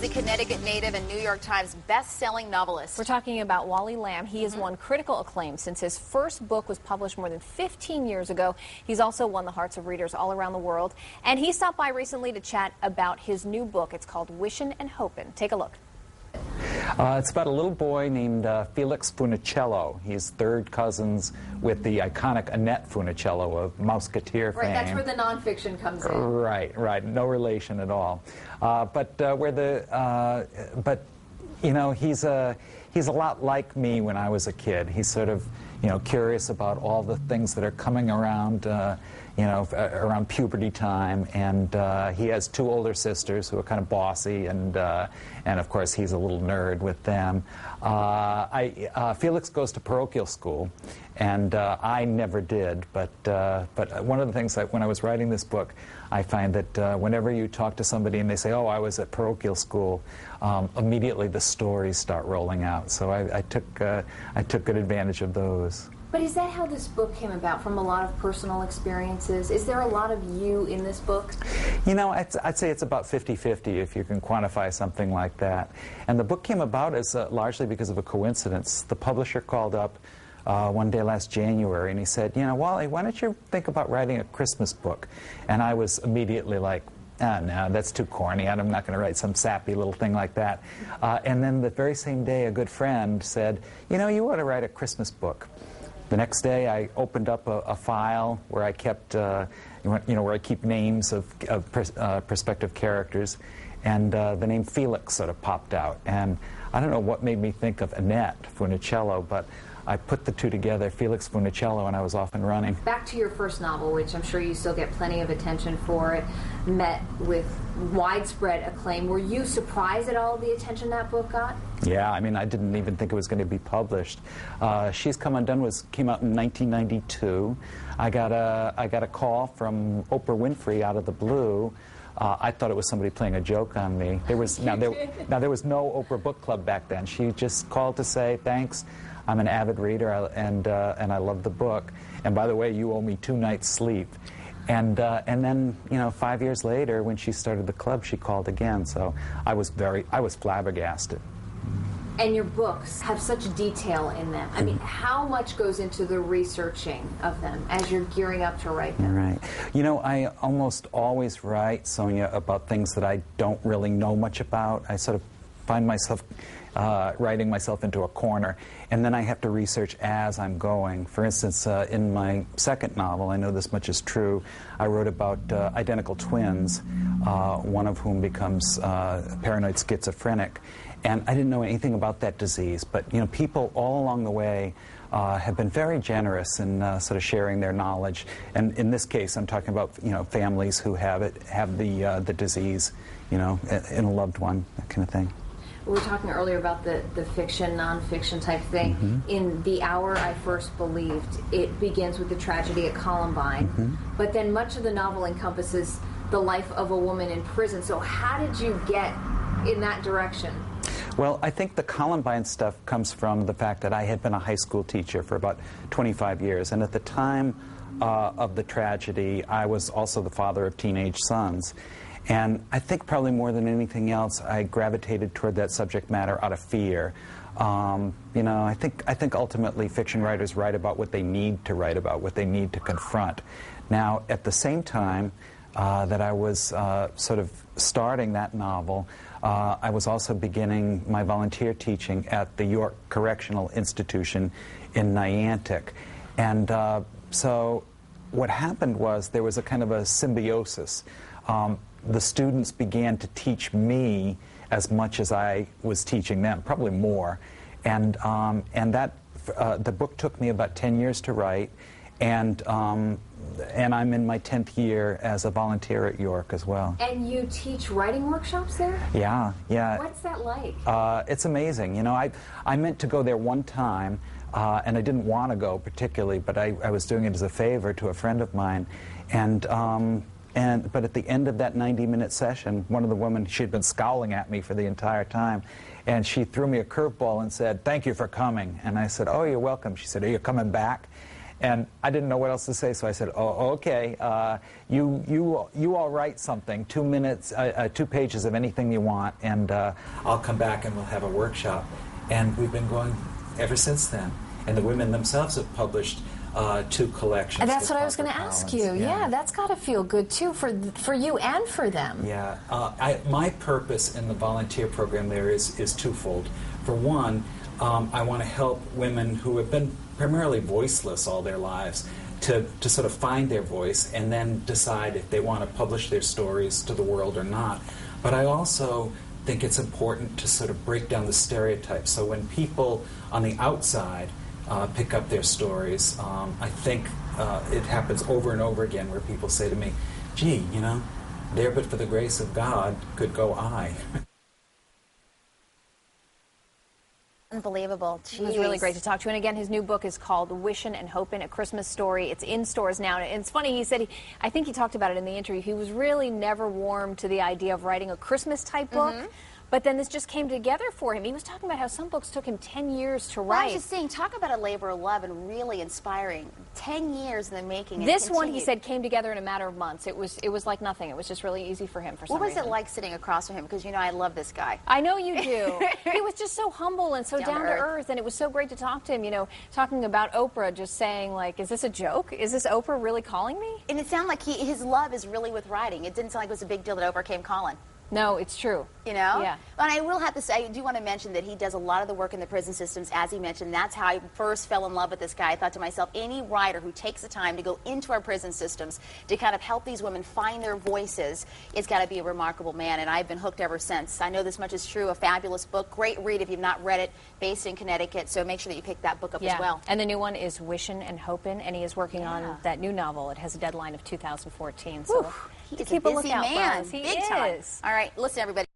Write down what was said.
He's a Connecticut native and New York Times best-selling novelist. We're talking about Wally Lamb. He has won critical acclaim since his first book was published more than 15 years ago. He's also won the hearts of readers all around the world. And he stopped by recently to chat about his new book. It's called Wishin and Hopin. Take a look. It's about a little boy named Felix Funicello. He's third cousins with the iconic Annette Funicello of Musketeer fame. Right, that's where the nonfiction comes in. Right. No relation at all. But you know, he's a lot like me when I was a kid. He's sort of, you know, curious about all the things that are coming around, you know, around puberty time, and he has two older sisters who are kind of bossy, and of course he's a little nerd with them. Felix goes to parochial school, and I never did, but one of the things that when I was writing this book, I find that whenever you talk to somebody and they say, "Oh, I was at parochial school," immediately the stories start rolling out. So I took good advantage of those. But is that how this book came about, from a lot of personal experiences? Is there a lot of you in this book? You know, I'd say it's about 50-50 if you can quantify something like that. And the book came about as largely because of a coincidence. The publisher called up one day last January and he said, "You know, Wally, why don't you think about writing a Christmas book?" And I was immediately like, no, that's too corny. I'm not going to write some sappy little thing like that. And then the very same day, a good friend said, "You know, you ought to write a Christmas book." The next day, I opened up a file where I kept, you know, where I keep names of prospective characters, and the name Felix sort of popped out. And I don't know what made me think of Annette Funicello, but I put the two together, Felix Funicello, and I was off and running. Back to your first novel, which I'm sure you still get plenty of attention for. It met with widespread acclaim. Were you surprised at all the attention that book got? Yeah, I mean, I didn't even think it was going to be published. Shes Come Undone came out in 1992. I got a call from Oprah Winfrey out of the blue. I thought it was somebody playing a joke on me. There was there was no Oprah Book Club back then. She just called to say, "Thanks, I'm an avid reader, and I love the book. And by the way, you owe me 2 nights' sleep." And then, you know, 5 years later, when she started the club, she called again. So I was flabbergasted. And your books have such detail in them. I mean, how much goes into the researching of them as you're gearing up to write them? Right. You know, I almost always write, Sonia, about things that I don't really know much about. I sort of find myself writing myself into a corner, and then I have to research as I'm going. For instance, in my second novel, I know this much is true, I wrote about identical twins, one of whom becomes paranoid schizophrenic. And I didn't know anything about that disease, but you know, people all along the way have been very generous in sort of sharing their knowledge. And in this case, I'm talking about, you know, families who have the disease, you know, in a loved one, that kind of thing. We were talking earlier about the fiction, non-fiction type thing. In The Hour I First Believed, it begins with the tragedy at Columbine, but then much of the novel encompasses the life of a woman in prison. So how did you get in that direction? Well, I think the Columbine stuff comes from the fact that I had been a high school teacher for about 25 years, and at the time of the tragedy, I was also the father of teenage sons. And I think probably more than anything else, I gravitated toward that subject matter out of fear. You know, I think ultimately fiction writers write about what they need to write about, what they need to confront. Now, at the same time that I was sort of starting that novel, I was also beginning my volunteer teaching at the York Correctional Institution in Niantic. And so what happened was there was a kind of a symbiosis. The students began to teach me as much as I was teaching them, probably more. And that the book took me about 10 years to write, and I'm in my 10th year as a volunteer at York as well. And you teach writing workshops there? Yeah. What's that like? It's amazing. You know, I meant to go there one time, and I didn't want to go particularly, but I was doing it as a favor to a friend of mine, but at the end of that 90-minute session, one of the women, she'd been scowling at me for the entire time, and she threw me a curveball and said, "Thank you for coming." And I said, "Oh, you're welcome." She said, "Are you coming back?" And I didn't know what else to say, so I said, "Oh, okay. You all write something, 2 minutes, 2 pages of anything you want, and I'll come back and we'll have a workshop." And we've been going ever since then. And the women themselves have published 2 collections. And that's what I was going to ask you. Yeah, that's got to feel good too for you and for them. Yeah, my purpose in the volunteer program there is twofold. For one, I want to help women who have been primarily voiceless all their lives to sort of find their voice and then decide if they want to publish their stories to the world or not. But I also think it's important to sort of break down the stereotypes. So when people on the outside pick up their stories, I think it happens over and over again where people say to me, "Gee, you know, there but for the grace of God could go I." Unbelievable. It was really great to talk to you. And again, his new book is called Wishin' and Hopin', A Christmas Story. It's in stores now. And it's funny, he said, I think he talked about it in the interview, he was really never warm to the idea of writing a Christmas-type book. But then this just came together for him. He was talking about how some books took him 10 years to write. Well, I was just saying, talk about a labor of love and really inspiring. 10 years in the making. This one, he said, came together in a matter of months. It was like nothing. It was just really easy for him for some reason. What was it like sitting across from him? Because, you know, I love this guy. I know you do. He was just so humble and so down to earth, and it was so great to talk to him, you know, talking about Oprah, just saying, like, is this a joke? Is this Oprah really calling me? And it sounded like his love is really with writing. It didn't sound like it was a big deal that Oprah came calling. No, it's true. You know? Yeah. And I will have to say, I do want to mention that he does a lot of the work in the prison systems, as he mentioned. That's how I first fell in love with this guy. I thought to myself, any writer who takes the time to go into our prison systems to kind of help these women find their voices, it's got to be a remarkable man, and I've been hooked ever since. I know this much is true. A fabulous book. Great read if you've not read it. Based in Connecticut, so make sure that you pick that book up as well. And the new one is Wishin' and Hopin', and he is working on that new novel. It has a deadline of 2014, so He's keep a a busy lookout man. for us. He Big is. time. All right, listen, everybody.